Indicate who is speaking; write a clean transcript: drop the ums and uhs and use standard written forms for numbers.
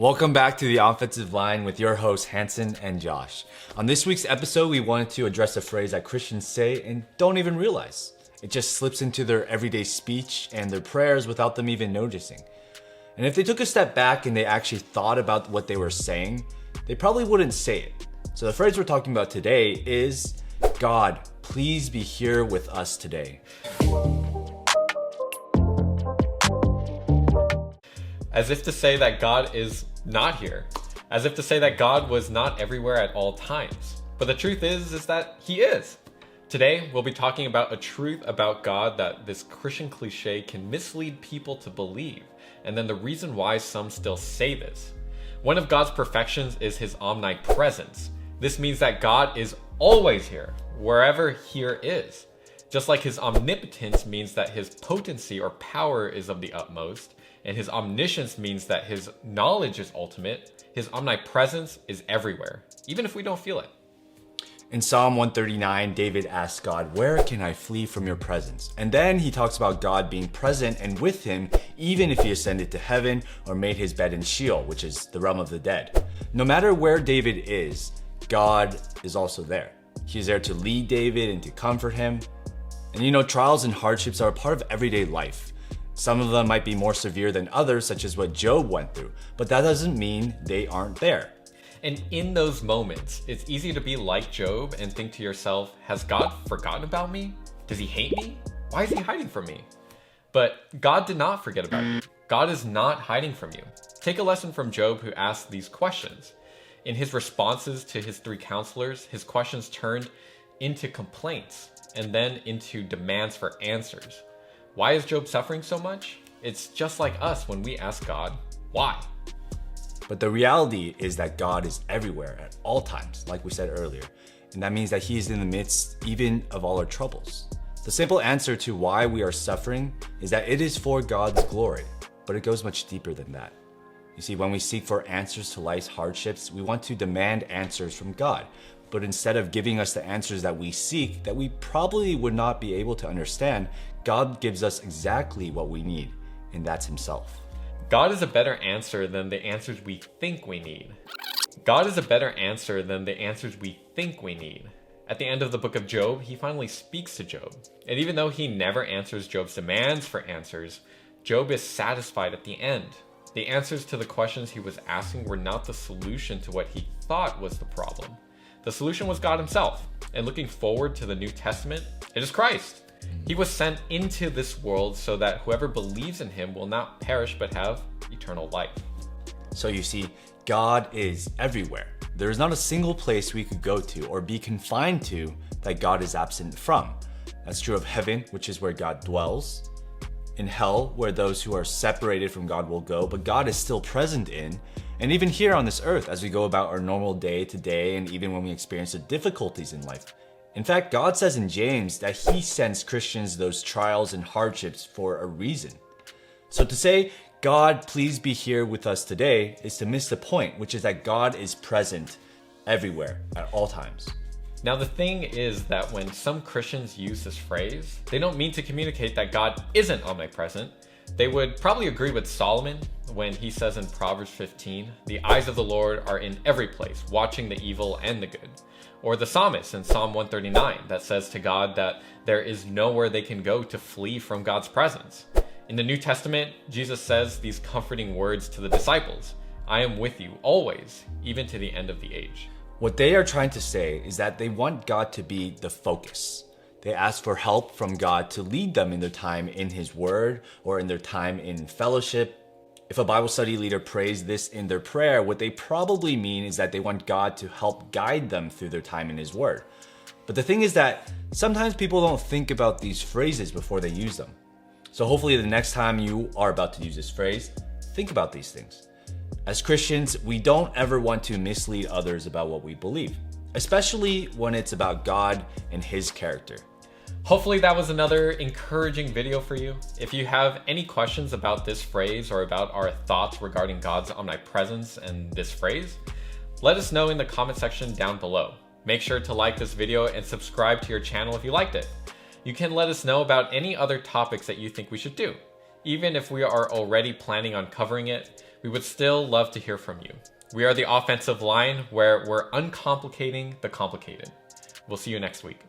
Speaker 1: Welcome back to the offensive line with your hosts Hanson and Josh. On this week's episode, we wanted to address a phrase that Christians say and don't even realize. It just slips into their everyday speech and their prayers without them even noticing. And if they took a step back and they actually thought about what they were saying, they probably wouldn't say it. So the phrase we're talking about today is, God, please be here with us today.
Speaker 2: As if to say that God is not here. As if to say that God was not everywhere at all times. But the truth is that he is. Today, we'll be talking about a truth about God that this Christian cliche can mislead people to believe, and then the reason why some still say this. One of God's perfections is his omnipresence. This means that God is always here, wherever here is. Just like his omnipotence means that his potency or power is of the utmost, and his omniscience means that his knowledge is ultimate, his omnipresence is everywhere, even if we don't feel it.
Speaker 1: In Psalm 139, David asks God, "Where can I flee from your presence?" And then he talks about God being present and with him, even if he ascended to heaven or made his bed in Sheol, which is the realm of the dead. No matter where David is, God is also there. He's there to lead David and to comfort him. And trials and hardships are a part of everyday life. Some of them might be more severe than others, such as what Job went through, but that doesn't mean they aren't there.
Speaker 2: And in those moments, it's easy to be like Job and think to yourself, has God forgotten about me? Does he hate me? Why is he hiding from me? But God did not forget about you. God is not hiding from you. Take a lesson from Job, who asked these questions. In his responses to his three counselors, his questions turned into complaints and then into demands for answers. Why is Job suffering so much? It's just like us when we ask God, why?
Speaker 1: But the reality is that God is everywhere at all times, like we said earlier. And that means that he is in the midst even of all our troubles. The simple answer to why we are suffering is that it is for God's glory, but it goes much deeper than that. You see, when we seek for answers to life's hardships, we want to demand answers from God. But instead of giving us the answers that we seek, that we probably would not be able to understand, God gives us exactly what we need, and that's himself.
Speaker 2: God is a better answer than the answers we think we need. God is a better answer than the answers we think we need. At the end of the book of Job, he finally speaks to Job. And even though he never answers Job's demands for answers, Job is satisfied at the end. The answers to the questions he was asking were not the solution to what he thought was the problem. The solution was God himself. And looking forward to the New Testament, it is Christ. He was sent into this world so that whoever believes in him will not perish but have eternal life.
Speaker 1: So you see, God is everywhere. There is not a single place we could go to or be confined to that God is absent from. That's true of heaven, which is where God dwells. In hell, where those who are separated from God will go, but God is still present in. And even here on this earth, as we go about our normal day to day, and even when we experience the difficulties in life. In fact, God says in James that he sends Christians those trials and hardships for a reason. So to say, God, please be here with us today, is to miss the point, which is that God is present everywhere at all times.
Speaker 2: Now the thing is that when some Christians use this phrase, they don't mean to communicate that God isn't omnipresent. They would probably agree with Solomon when he says in Proverbs 15, "The eyes of the Lord are in every place, watching the evil and the good." Or the psalmist in Psalm 139 that says to God that there is nowhere they can go to flee from God's presence. In the New Testament, Jesus says these comforting words to the disciples, "I am with you always, even to the end of the age."
Speaker 1: What they are trying to say is that they want God to be the focus. They ask for help from God to lead them in their time in his word or in their time in fellowship. If a Bible study leader prays this in their prayer, what they probably mean is that they want God to help guide them through their time in his word. But the thing is that sometimes people don't think about these phrases before they use them. So hopefully the next time you are about to use this phrase, think about these things. As Christians, we don't ever want to mislead others about what we believe, especially when it's about God and his character.
Speaker 2: Hopefully that was another encouraging video for you. If you have any questions about this phrase or about our thoughts regarding God's omnipresence and this phrase, let us know in the comment section down below. Make sure to like this video and subscribe to your channel if you liked it. You can let us know about any other topics that you think we should do. Even if we are already planning on covering it, we would still love to hear from you. We are the offensive line where we're uncomplicating the complicated. We'll see you next week.